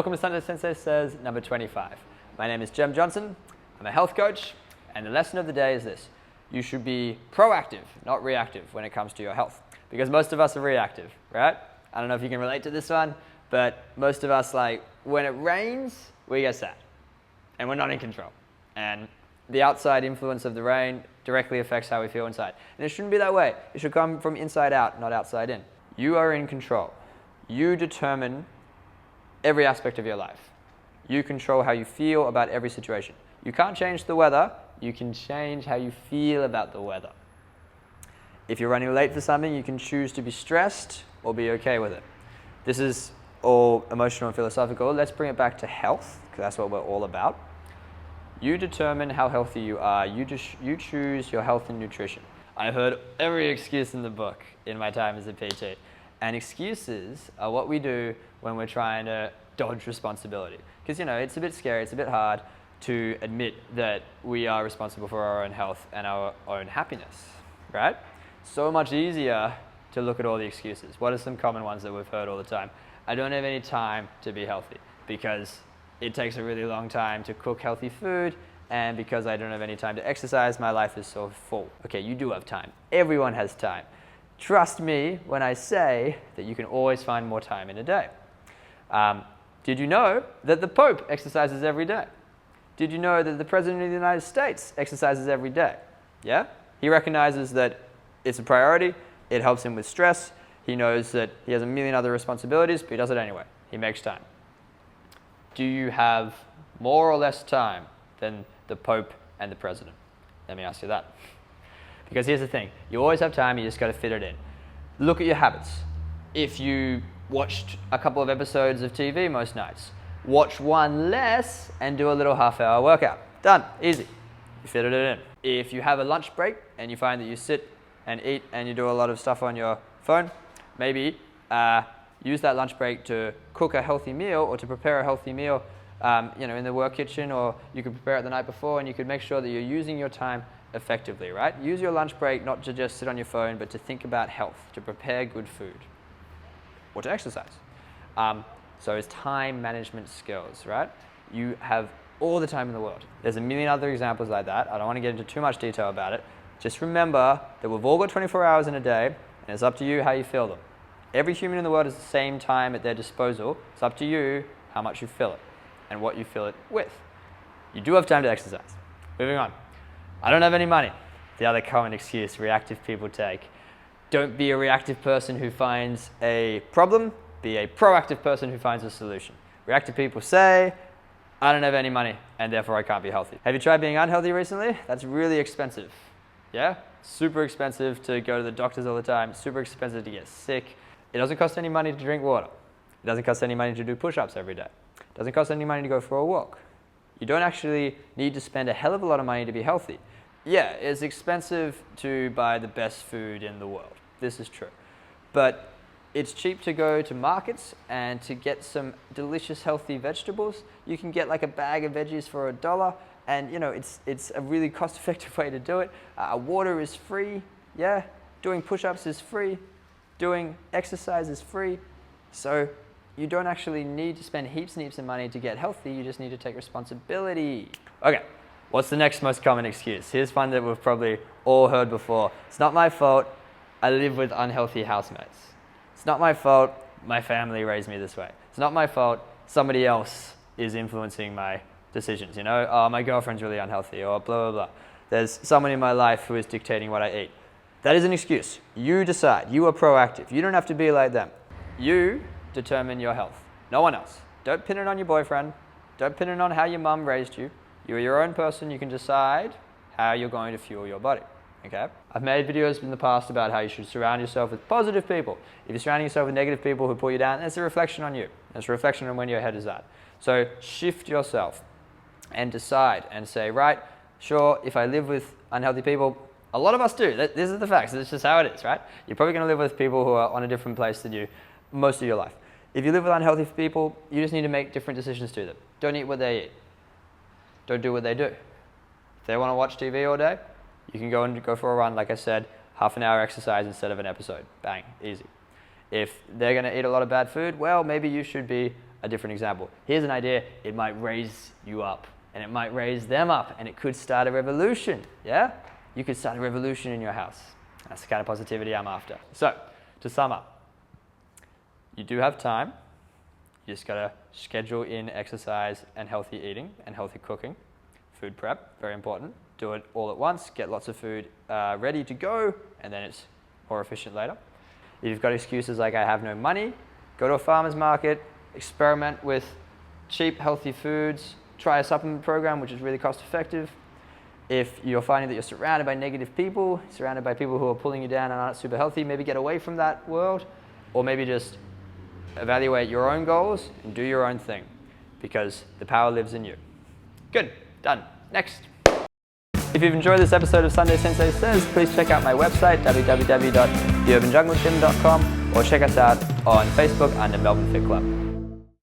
Welcome to SSS number 25. My name is Jem Johnson. I'm a health coach, and the lesson of the day is this. You should be proactive, not reactive, when it comes to your health. Because most of us are reactive, right? I don't know if you can relate to this one, but most of us, when it rains, we get sad. And we're not in control. And the outside influence of the rain directly affects how we feel inside. And it shouldn't be that way. It should come from inside out, not outside in. You are in control. You determine every aspect of your life. You control how you feel about every situation. You can't change the weather. You can change how you feel about the weather. If you're running late for something, you can choose to be stressed or be okay with it. This is all emotional and philosophical. Let's bring it back to health, because that's what we're all about. You determine how healthy you are. You choose your health and nutrition. I've heard every excuse in the book in my time as a PT. And excuses are what we do when we're trying to dodge responsibility. Because, it's a bit scary, it's a bit hard to admit that we are responsible for our own health and our own happiness, right? So much easier to look at all the excuses. What are some common ones that we've heard all the time? I don't have any time to be healthy because it takes a really long time to cook healthy food, and because I don't have any time to exercise, my life is so full. Okay, you do have time. Everyone has time. Trust me when I say that you can always find more time in a day. Did you know that the Pope exercises every day? Did you know that the President of the United States exercises every day? Yeah? He recognizes that it's a priority. It helps him with stress. He knows that he has a million other responsibilities, but he does it anyway. He makes time. Do you have more or less time than the Pope and the President? Let me ask you that. Because here's the thing, you always have time, you just got to fit it in. Look at your habits. If you watched a couple of episodes of TV most nights, watch one less and do a little half-hour workout. Done, easy. You fitted it in. If you have a lunch break and you find that you sit and eat and you do a lot of stuff on your phone, maybe use that lunch break to cook a healthy meal or to prepare a healthy meal in the work kitchen, or you could prepare it the night before, and you could make sure that you're using your time effectively, right? Use your lunch break not to just sit on your phone, but to think about health, to prepare good food, or to exercise. So it's time management skills, right? You have all the time in the world. There's a million other examples like that. I don't want to get into too much detail about it. Just remember that we've all got 24 hours in a day, and it's up to you how you fill them. Every human in the world has the same time at their disposal. It's up to you how much you fill it and what you fill it with. You do have time to exercise. Moving on. I don't have any money. The other common excuse reactive people take. Don't be a reactive person who finds a problem. Be a proactive person who finds a solution. Reactive people say, I don't have any money, and therefore I can't be healthy. Have you tried being unhealthy recently? That's really expensive. Yeah? Super expensive to go to the doctors all the time. Super expensive to get sick. It doesn't cost any money to drink water. It doesn't cost any money to do push-ups every day. It doesn't cost any money to go for a walk. You don't actually need to spend a hell of a lot of money to be healthy. Yeah, it's expensive to buy the best food in the world. This is true. But it's cheap to go to markets and to get some delicious healthy vegetables. You can get a bag of veggies for $1, and it's a really cost-effective way to do it. Water is free, yeah. Doing push-ups is free. Doing exercise is free. So you don't actually need to spend heaps and heaps of money to get healthy. You just need to take responsibility. Okay. What's the next most common excuse? Here's one that we've probably all heard before. It's not my fault. I live with unhealthy housemates. It's not my fault. My family raised me this way. It's not my fault. Somebody else is influencing my decisions. Oh, my girlfriend's really unhealthy, or blah, blah, blah. There's someone in my life who is dictating what I eat. That is an excuse. You decide. You are proactive. You don't have to be like them. You determine your health. No one else. Don't pin it on your boyfriend. Don't pin it on how your mum raised you. You're your own person. You can decide how you're going to fuel your body. Okay? I've made videos in the past about how you should surround yourself with positive people. If you're surrounding yourself with negative people who pull you down, that's a reflection on you. That's a reflection on when your head is at. So shift yourself and decide and say, right, sure, if I live with unhealthy people, a lot of us do. These are the facts. It's just how it is, right? You're probably going to live with people who are on a different place than you most of your life. If you live with unhealthy people, you just need to make different decisions to them. Don't eat what they eat. Don't do what they do. If they want to watch TV all day, you can go for a run, like I said, half an hour exercise instead of an episode. Bang, easy. If they're going to eat a lot of bad food, well, maybe you should be a different example. Here's an idea, it might raise you up, and it might raise them up, and it could start a revolution, yeah? You could start a revolution in your house. That's the kind of positivity I'm after. So, to sum up, you do have time. You just gotta schedule in exercise and healthy eating and healthy cooking. Food prep, very important. Do it all at once, get lots of food ready to go, and then it's more efficient later. If you've got excuses like I have no money, go to a farmer's market, experiment with cheap, healthy foods, try a supplement program which is really cost effective. If you're finding that you're surrounded by negative people, surrounded by people who are pulling you down and aren't super healthy, maybe get away from that world, or maybe just evaluate your own goals and do your own thing, because the power lives in you. Good, done. Next. If you've enjoyed this episode of Sunday Sensei Says, please check out my website, www.theurbanjunglegym.com, or check us out on Facebook under Melbourne Fit Club.